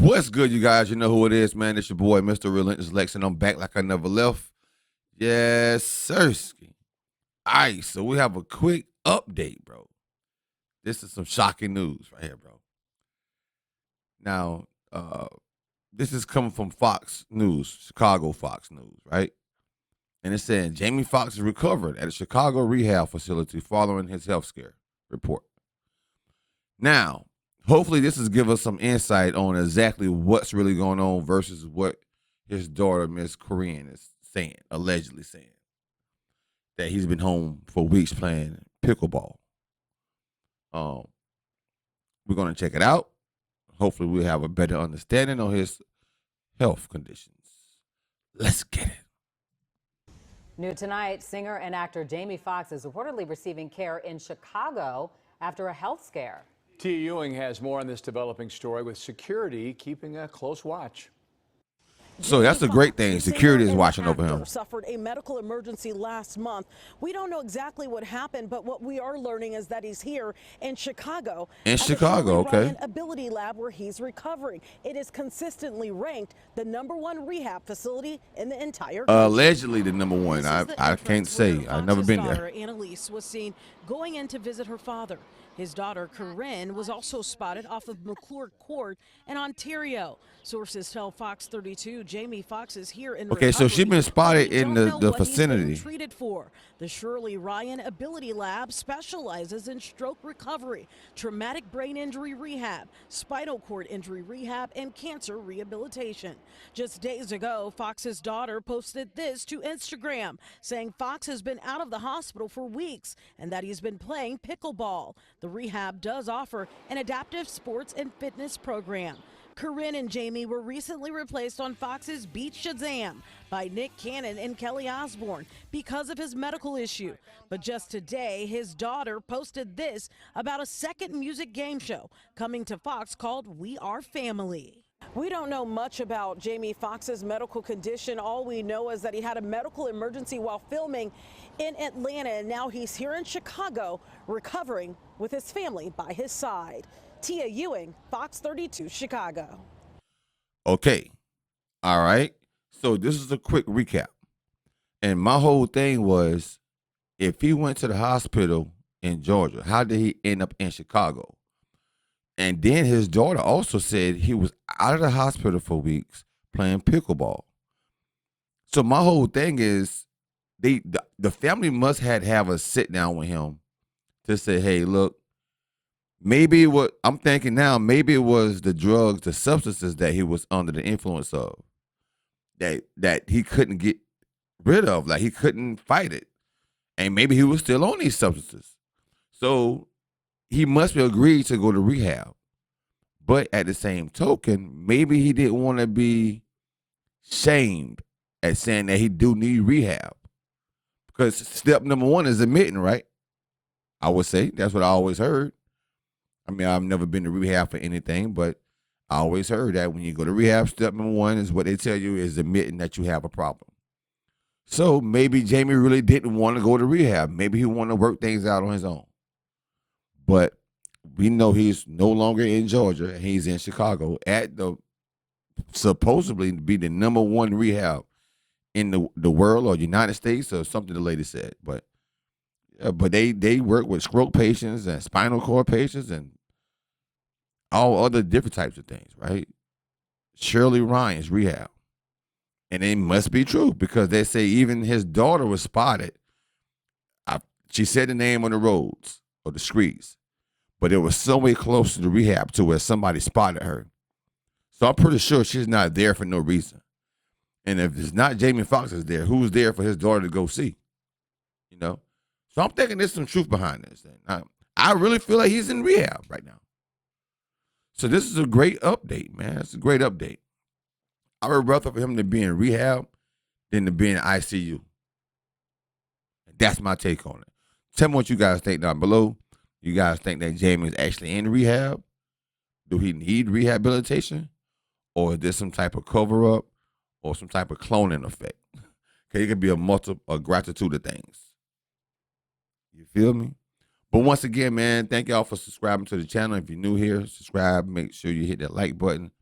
What's good, you guys? You know who it is, man. It's your boy, Mr. Relentless Lex, and I'm back like I never left. Yes, sirski. All right, so we have a quick update, bro. This is some shocking news right here, bro. Now, this is coming from Fox News, Chicago Fox News, right? And it's saying Jamie Foxx is recovered at a Chicago rehab facility following his health scare report. Now, hopefully this is give us some insight on exactly what's really going on versus what his daughter, Miss Corinne, is saying, allegedly saying. That he's been home for weeks playing pickleball. We're going to check it out. Hopefully we'll have a better understanding of his health conditions. Let's get it. New tonight, singer and actor Jamie Foxx is reportedly receiving care in Chicago after a health scare. Tia Ewing has more on this developing story with security keeping a close watch. So that's a great thing. Security is watching over him. Suffered a medical emergency last month. We don't know exactly what happened, but what we are learning is that he's here in Chicago. In Chicago, okay. An ability lab where he's recovering. It is consistently ranked the #1 rehab facility in the entire country. Allegedly the #1. I can't say. I've never been there. Annalise was seen going in to visit her father. His daughter, Corinne, was also spotted off of McClure Court in Ontario. Sources tell Fox 32 Jamie Foxx is here in Okay, so she's been spotted in the vicinity. Treated for. The Shirley Ryan Ability Lab specializes in stroke recovery, traumatic brain injury rehab, spinal cord injury rehab, and cancer rehabilitation. Just days ago, Fox's daughter posted this to Instagram, saying Foxx has been out of the hospital for weeks and that he's been playing pickleball. The rehab does offer an adaptive sports and fitness program. Corinne and Jamie were recently replaced on Fox's Beat Shazam by Nick Cannon and Kelly Osbourne because of his medical issue. But just today, his daughter posted this about a second music game show coming to Fox called We Are Family. We don't know much about Jamie Foxx's medical condition. All we know is that he had a medical emergency while filming in Atlanta, and now he's here in Chicago recovering with his family by his side. Tia Ewing, Fox 32, Chicago. Okay. All right. So this is a quick recap. And my whole thing was, if he went to the hospital in Georgia, how did he end up in Chicago? And then his daughter also said he was out of the hospital for weeks playing pickleball. So my whole thing is, the family must have a sit down with him to say, hey, look, maybe what I'm thinking now, maybe it was the drugs, the substances that he was under the influence of, that he couldn't get rid of, like he couldn't fight it. And maybe he was still on these substances. So he must be agreed to go to rehab. But at the same token, maybe he didn't want to be shamed at saying that he do need rehab. Because step #1 is admitting, right? I would say. That's what I always heard. I mean, I've never been to rehab for anything, but I always heard that when you go to rehab, step #1 is what they tell you is admitting that you have a problem. So maybe Jamie really didn't want to go to rehab. Maybe he wanted to work things out on his own. But we know he's no longer in Georgia. And he's in Chicago at the supposedly be the #1 rehab in the world or United States or something the lady said. But they work with stroke patients and spinal cord patients and all other different types of things, right? Shirley Ryan's rehab. And it must be true because they say even his daughter was spotted. She said the name on the roads or the streets, but it was somewhere close to the rehab to where somebody spotted her. So I'm pretty sure she's not there for no reason. And if it's not Jamie Foxx is there, who's there for his daughter to go see? You know? So I'm thinking there's some truth behind this thing. I really feel like he's in rehab right now. So this is a great update, man. It's a great update. I would rather for him to be in rehab than to be in ICU. That's my take on it. Tell me what you guys think down below. You guys think that Jamie is actually in rehab? Do he need rehabilitation? Or is this some type of cover-up or some type of cloning effect? Okay, it could be a gratitude of things. You feel me? But once again, man, thank y'all for subscribing to the channel. If you're new here, subscribe. Make sure you hit that like button.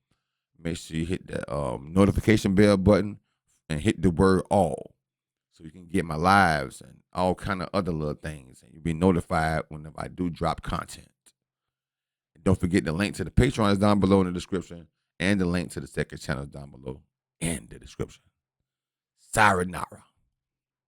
make sure you hit the notification bell button and hit the word all, so you can get my lives and all kind of other little things, and you'll be notified whenever I do drop content. And don't forget the link to the Patreon is down below in the description, and the link to the second channel is down below in the description. Sayonara.